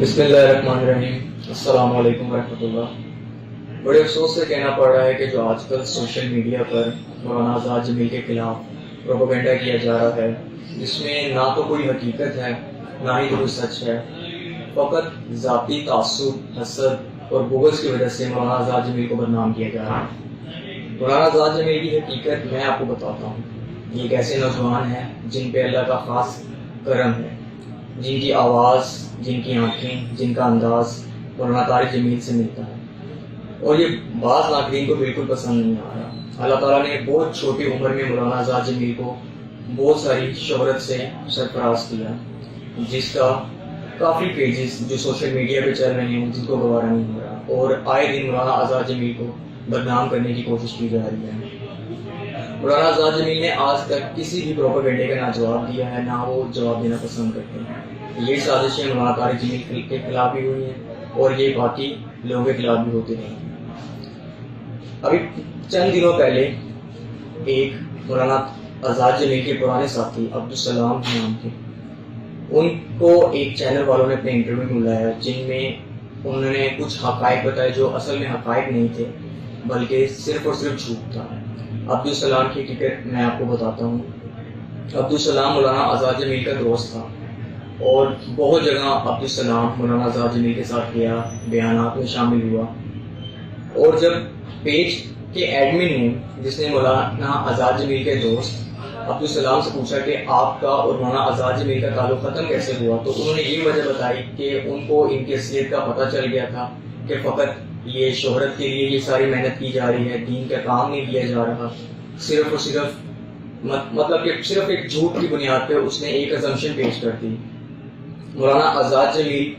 بسم اللہ الرحمن الرحیم، السلام علیکم ورحمۃ اللہ۔ بڑے افسوس سے کہنا پڑ رہا ہے کہ جو آج کل سوشل میڈیا پر مولانا آزاد جمیل کے خلاف پروپیگنڈا کیا جا رہا ہے، جس میں نہ تو کوئی حقیقت ہے نہ ہی کوئی سچ ہے، فقط ذاتی تعصب، حسد اور بغض کی وجہ سے مولانا آزاد جمیل کو بدنام کیا جا رہا ہے۔ مولانا آزاد جمیل کی حقیقت میں آپ کو بتاتا ہوں۔ یہ ایک ایسے نوجوان ہیں جن پہ اللہ کا خاص کرم ہے، جن کی آواز، جن کی آنکھیں، جن کا انداز مولانا طارق جمیل سے ملتا ہے، اور یہ بعض ناقدین کو بالکل پسند نہیں آ رہا۔ اللہ تعالیٰ نے بہت چھوٹی عمر میں مولانا آزاد جمیل کو بہت ساری شہرت سے سرفراز کیا، جس کا کافی پیجز جو سوشل میڈیا پہ چل رہے ہیں جن کو گوارا نہیں ہو رہا، اور آئے دن مولانا آزاد جمیل کو بدنام کرنے کی کوشش کی جا رہی ہے۔ مولانا آزاد جمیل نے آج تک کسی بھی پروپیگنڈے کا نہ جواب دیا ہے، نہ وہ جواب دینا پسند کرتے ہیں۔ یہ سازشیں مولانا طارق جمیل کے خلاف بھی ہوئی ہیں اور یہ باقی لوگوں کے خلاف بھی ہوتی رہی ہیں۔ ابھی چند دنوں پہلے ایک مولانا آزاد جمیل کے پرانے ساتھی عبدالسلام نام کے، ان کو ایک چینل والوں نے اپنے انٹرویو میں بلایا، جن میں انہوں نے کچھ حقائق بتائے جو اصل میں حقائق نہیں تھے بلکہ صرف اور صرف جھوٹ تھا۔ عبدالسلام کی حقیقت میں آپ کو بتاتا ہوں۔ عبدالسلام مولانا آزاد جمیل کا دوست تھا اور بہت جگہ عبدالسلام مولانا آزاد جمیل کے ساتھ گیا، بیانات میں شامل ہوا، اور جب پیج کے ایڈمن نے، جس نے مولانا آزاد جمیل کے دوست عبدالسلام سے پوچھا کہ آپ کا اور مولانا آزاد جمیل کا تعلق ختم کیسے ہوا، تو انہوں نے یہ وجہ بتائی کہ ان کو ان کی اصلیت کا پتہ چل گیا تھا کہ فقط یہ شہرت کے لیے یہ ساری محنت کی جا رہی ہے، دین کا کام نہیں کیا جا رہا، صرف اور صرف مطلب کہ صرف ایک جھوٹ کی بنیاد پہ اس نے ایک assumption پیش کر دی۔ مولانا آزاد جمیل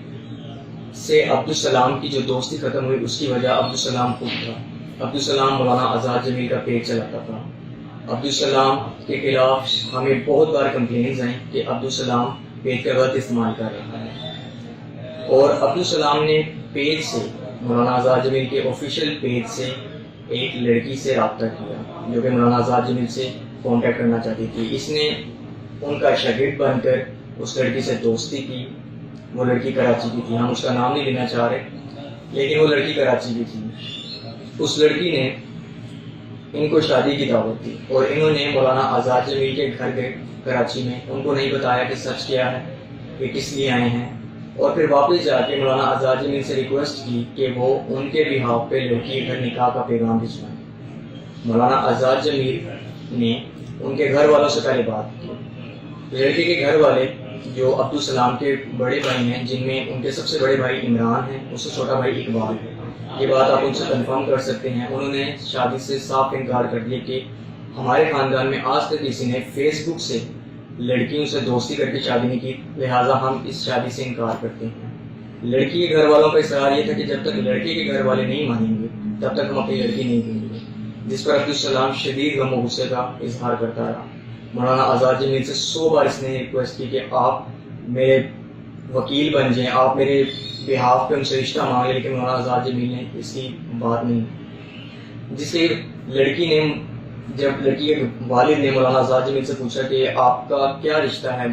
سے عبدالسلام کی جو دوستی ختم ہوئی، اس کی وجہ عبدالسلام خود تھا۔ عبدالسلام مولانا آزاد جمیل کا پیج چلاتا تھا۔ عبدالسلام کے خلاف ہمیں بہت بار کمپلینز آئیں کہ عبدالسلام پیج کا غلط استعمال کر رہا ہے، اور عبدالسلام نے پیج سے، مولانا آزاد جمیل کے آفیشیل پیج سے ایک لڑکی سے رابطہ کیا جو کہ مولانا آزاد جمیل سے کانٹیکٹ کرنا چاہتی تھی۔ اس نے ان کا شاگرد بن کر اس لڑکی سے دوستی کی۔ وہ لڑکی کراچی کی تھی، ہم اس کا نام نہیں لینا چاہ رہے، لیکن وہ لڑکی کراچی کی تھی۔ اس لڑکی نے ان کو شادی کی دعوت دی اور انہوں نے مولانا آزاد جمیل کے گھر گئے کراچی میں۔ ان کو نہیں بتایا کہ سچ کیا ہے، کہ کس لیے آئے ہیں، اور پھر واپس جا کے مولانا آزاد جمیل سے ریکویسٹ کی کہ وہ ان کے بہاف پہ لڑکی کے گھر نکاح کا پیغام بھجوائیں۔ مولانا آزاد جمیل نے ان کے گھر والوں سے پہلے بات کی۔ لڑکی کے گھر والے جو عبدالسلام کے بڑے بھائی ہیں، جن میں ان کے سب سے بڑے بھائی عمران ہیں، اس سے چھوٹا بھائی اقبال ہے، یہ بات آپ ان سے کنفرم کر سکتے ہیں، انہوں نے شادی سے صاف انکار کر دیا کہ ہمارے خاندان میں آج تک کسی نے فیس بک سے لڑکیوں سے دوستی کر کے شادی نہیں کی، لہٰذا ہم اس شادی سے انکار کرتے ہیں۔ لڑکی کے گھر والوں کا اصرار یہ تھا کہ جب تک لڑکے کے گھر والے نہیں مانیں گے تب تک ہم اپنی لڑکی نہیں دیں گے، جس پر عبدالسلام شدید غم و غصے کا اظہار کرتا رہا۔ مولانا آزاد جمیل سے 100 بار اس نے ریکویسٹ کی کہ آپ میرے وکیل بن جائیں، آپ میرے بہاف پہ ان سے رشتہ مانگیں، لیکن مولانا آزاد جمیل نے اس کی بات نہیں، جس سے لڑکی نے، جب لڑکی کے والد نے مولانا آزاد جمیل سے پوچھا کہ آپ کا کیا رشتہ ہے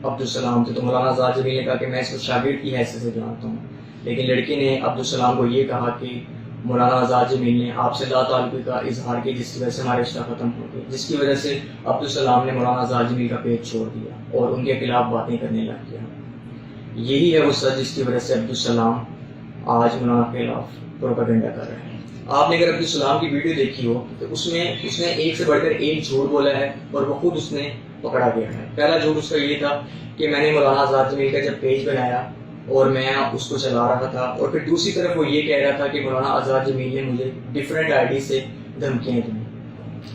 عبدالسلام سے، تو مولانا آزاد جمیل نے کہا کہ میں اس کو شاگرد کی حیثیت سے جانتا ہوں، لیکن لڑکی نے عبدالسلام کو یہ کہا کہ مولانا آزاد جمیل نے آپ سے لا تعلقی کا اظہار کیا، جس کی وجہ سے ہمارا رشتہ ختم ہو گیا، جس کی وجہ سے عبدالسلام نے مولانا آزاد جمیل کا پیج چھوڑ دیا اور ان کے خلاف باتیں کرنے لگ گیا۔ یہی ہے وہ سچ جس کی وجہ سے عبدالسلام آج مولانا کے خلاف پروپیگنڈا کر رہے ہیں۔ آپ نے اگر عبدالسلام کی ویڈیو دیکھی ہو تو اس میں اس نے ایک سے بڑھ کر ایک جھوٹ بولا ہے، اور وہ خود اس نے پکڑا گیا ہے۔ پہلا جھوٹ اس کا یہ تھا کہ میں نے مولانا آزاد جمیل کا جب پیج بنایا اور میں اس کو چلا رہا تھا، اور پھر دوسری طرف وہ یہ کہہ رہا تھا کہ مولانا آزاد جمیل نے مجھے ڈفرینٹ آئی ڈی سے دھمکیاں دی۔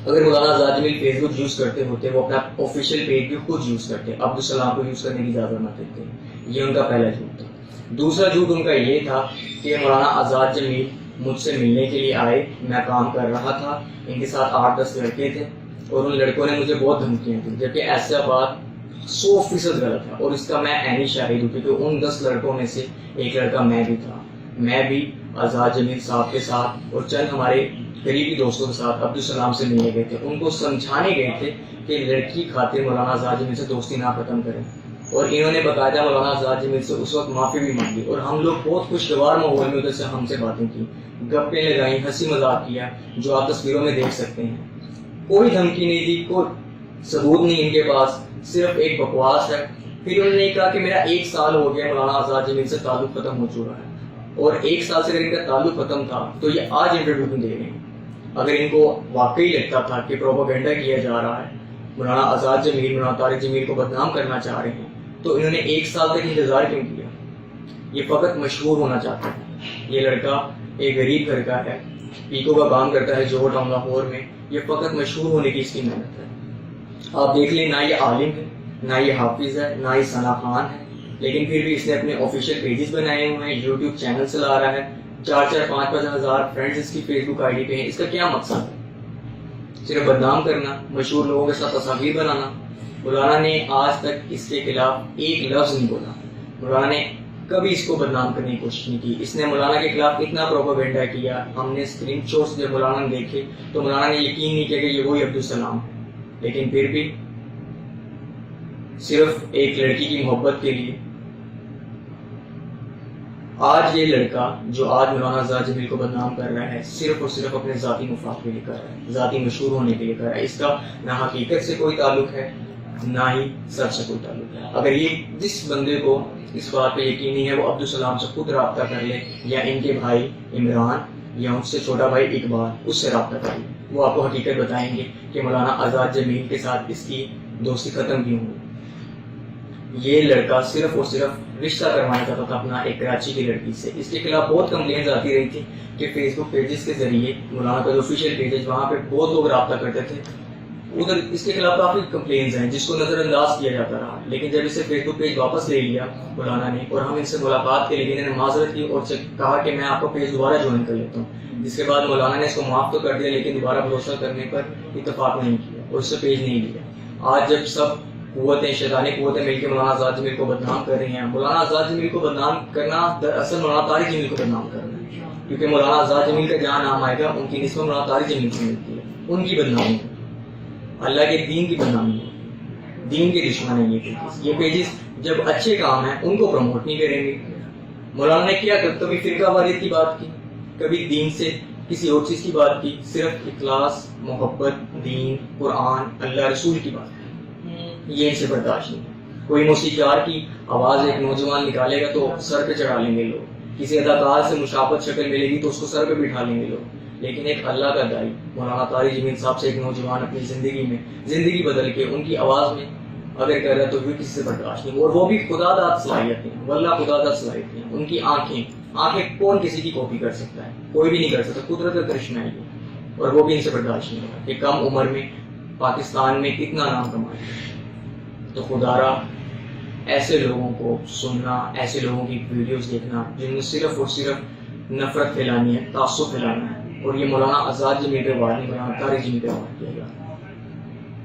اگر مولانا آزاد جمیل فیس بک یوز کرتے ہوتے، وہ اپنا آفیشیل پیج بھی خود یوز کرتے، عبدالسلام کو یوز کرنے کی اجازت نہ دیتے۔ یہ ان کا پہلا جھوٹ تھا۔ دوسرا جھوٹ ان کا یہ تھا کہ مولانا آزاد جمیل مجھ سے ملنے کے لیے آئے، میں کام کر رہا تھا، ان کے ساتھ 8-10 لڑکے تھے اور ان لڑکوں نے مجھے بہت دھمکیاں دی، جبکہ ایسا بات 100% غلط ہے، اور اس کا میں عینی شاہد ہوں، کیونکہ ان 10 لڑکوں میں سے ایک لڑکا میں بھی تھا۔ میں بھی آزاد جمیل صاحب کے ساتھ اور چند ہمارے قریبی دوستوں کے ساتھ عبدالسلام سے ملنے گئے تھے، ان کو سمجھانے گئے تھے کہ لڑکی خاطر مولانا آزاد جمیل سے دوستی نہ ختم کریں، اور انہوں نے باقاعدہ مولانا آزاد جمیل سے اس وقت معافی بھی مانگی اور ہم لوگ بہت خوشگوار ماحول میں ادھر سے ہم سے باتیں کی, گپیں لگائیں, ہنسی مذاق کیا, جو آپ تصویروں میں دیکھ سکتے ہیں. کوئی دھمکی نہیں دی, کوئی ثبوت نہیں ان کے پاس, صرف ایک بکواس ہے. پھر انہوں نے کہا کہ میرا 1 سال ہو گیا مولانا آزاد جمیل سے تعلق ختم ہو چکا ہے, اور 1 سال سے اگر ان کا تعلق ختم تھا تو یہ آج انٹرویو کیوں دے رہے ہیں؟ اگر ان کو واقعی لگتا تھا کہ پروپیگنڈا کیا جا رہا ہے, مولانا آزاد جمیل مولانا طارق جمیل کو بدنام کرنا چاہ رہے ہیں, تو انہوں نے 1 سال تک انتظار کیوں کیا؟ یہ فقط مشہور ہونا چاہتا ہے. یہ لڑکا ایک غریب گھر کا ہے, پیکو کا کام کرتا ہے جوہر ٹاؤن لاہور میں. یہ فقط مشہور ہونے کی اس کی محنت ہے. آپ دیکھ لیں, نہ یہ عالم ہے, نہ یہ حافظ ہے, نہ یہ ثنا خان ہے, لیکن پھر بھی اس نے اپنے آفیشیل پیجز بنائے ہوئے ہیں, یوٹیوب چینل چلا رہا ہے, 4-4 5-5 ہزار فرینڈز اس کی فیس بک آئی ڈی پہ ہیں. اس کا کیا مقصد ہے؟ صرف بدنام کرنا, مشہور لوگوں کے ساتھ تصاویر بنانا. مولانا نے آج تک اس کے خلاف ایک لفظ نہیں بولا. مولانا نے کبھی اس کو بدنام کرنے کی کوشش نہیں کی. اس نے مولانا کے خلاف اتنا پروپیگنڈا کیا, ہم نے اسکرین شاٹس جب مولانا نے دیکھے تو مولانا نے یقین نہیں کیا کہ یہ وہی عبدالسلام ہے. لیکن پھر بھی صرف ایک لڑکی کی محبت کے لیے آج یہ لڑکا جو آج مولانا آزاد جمیل کو بدنام کر رہا ہے, صرف اور صرف اپنے ذاتی مفاد کے لیے کر رہا ہے, ذاتی مشہور ہونے کے لیے کر رہا ہے. اس کا نہ حقیقت سے کوئی تعلق ہے, نہ ہی سچ سے کوئی تعلق ہے. اگر یہ جس بندے کو اس بات پہ یقین نہیں ہے وہ عبدالسلام سے خود رابطہ کر لے, یا ان کے بھائی عمران یا ان سے چھوٹا بھائی اقبال اس سے رابطہ کر لے. وہ آپ کو حقیقت بتائیں گے کہ مولانا آزاد جمیل کے ساتھ اس کی دوستی ختم کیوں ہوئی. یہ لڑکا صرف اور صرف رشتہ کروانا چاہتا تھا اپنا ایک کراچی کی لڑکی سے. اس کے خلاف بہت کمپلینز آتی رہی تھی کہ فیس بک پیجز کے ذریعے, مولانا کا جو آفیشیل پیج ہے وہاں پہ بہت لوگ رابطہ کرتے تھے, ادھر اس کے خلاف کافی کمپلینز ہیں جس کو نظر انداز کیا جاتا رہا. لیکن جب اسے فیس بک پیج واپس لے لیا مولانا نے, اور ہم ان سے ملاقات کے لیے انہوں نے معذرت کی اور کہا کہ میں آپ کو پیج دوبارہ جوائن کر لیتا ہوں, جس کے بعد مولانا نے اس کو معاف تو کر دیا لیکن دوبارہ بھروسہ کرنے پر اتفاق نہیں کیا اور اس سے پیج نہیں لیا. آج جب سب قوتیں, شیطانی قوتیں مل کے مولانا آزاد جمیل کو بدنام کر رہی ہیں, مولانا آزاد جمیل کو بدنام کرنا دراصل مولانا طارق جمیل کو بدنام کرنا ہے, کیونکہ مولانا آزاد جمیل کا جہاں نام آئے گا ان کی نسبت مولانا طارق جمیل سے ملتی ہے. ان کی بدنامی ہے, اللہ کے دین کی بدنامی ہے, دین کے دشمن ہیں یہ پیجز. یہ پیجز جب اچھے کام ہیں ان کو پروموٹ نہیں کریں گے. مولانا نے کیا کبھی فرقہ واریت کی بات کی, کبھی دین سے کسی اور چیز کی بات کی, صرف اخلاص, محبت, دین, قرآن, اللہ رسول کی بات. یہ ان سے برداشت نہیں. کوئی موسیقار کی آواز ایک نوجوان نکالے گا تو سر پہ چڑھا لیں گے لوگ, کسی اداکار سے مشابہت شکل ملے گی تو اس کو سر پہ بٹھا لیں گے لوگ. لیکن ایک اللہ کا دائی مولانا طارق جمیل صاحب سے ایک نوجوان اپنی زندگی میں زندگی بدل کے ان کی آواز میں اگر کر رہا ہے تو بھی کسی سے برداشت نہیں. اور وہ بھی خدا داد صلاحیتیں, واللہ خدا داد صلاحیتیں. ان کی آنکھیں کون کسی کی کاپی کر سکتا ہے؟ کوئی بھی نہیں کر سکتا, قدرت کا کرشمہ ہے یہ. اور وہ بھی ان سے برداشت نہیں ہوگا کہ کم عمر میں پاکستان میں اتنا نام کمایا. تو خدا را ایسے لوگوں کو سننا, ایسے لوگوں کی ویڈیوز دیکھنا جن میں صرف اور صرف نفرت پھیلانی ہے, تعصب پھیلانا ہے, اور یہ مولانا آزاد جمیل پہ وار نہیں, مولانا طارق جمیل پہ وار کیا گیا.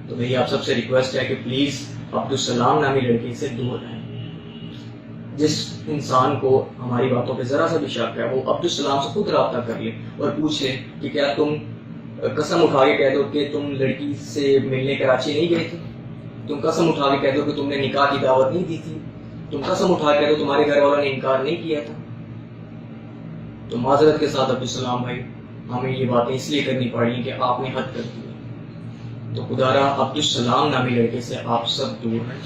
تو میری آپ سب سے ریکویسٹ ہے کہ پلیز عبدالسلام نامی لڑکی سے دور رہیں. جس انسان کو ہماری باتوں پہ ذرا سا بھی شک ہے وہ عبدالسلام سے خود رابطہ کر لے اور پوچھ لے کہ کیا تم قسم اٹھا کے کہہ دو کہ تم لڑکی سے ملنے کراچی نہیں گئے تھے, تم قسم اٹھا کے کہہ دو کہ تم نے نکاح کی دعوت نہیں دی تھی, تم قسم اٹھا کے کہہ دو تمہارے گھر والوں نے انکار نہیں کیا تھا. تو معذرت کے ساتھ عبدالسلام بھائی, ہمیں یہ باتیں اس لیے کرنی پڑی کہ آپ نے حد کر دی. تو خدا را عبدالسلام نامی لڑکے سے آپ سب دور ہیں,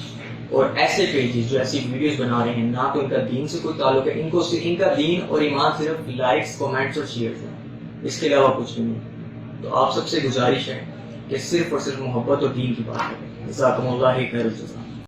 اور ایسے پیجز جو ایسی ویڈیوز بنا رہے ہیں نہ تو ان کا دین سے کوئی تعلق ہے, ان کا دین اور ایمان صرف لائکس, کمنٹس اور شیئرز ہیں, اس کے علاوہ کچھ نہیں. تو آپ سب سے گزارش ہے کہ صرف اور صرف محبت اور دین کی بات کریں. جزاکم اللہ خیر الجزا.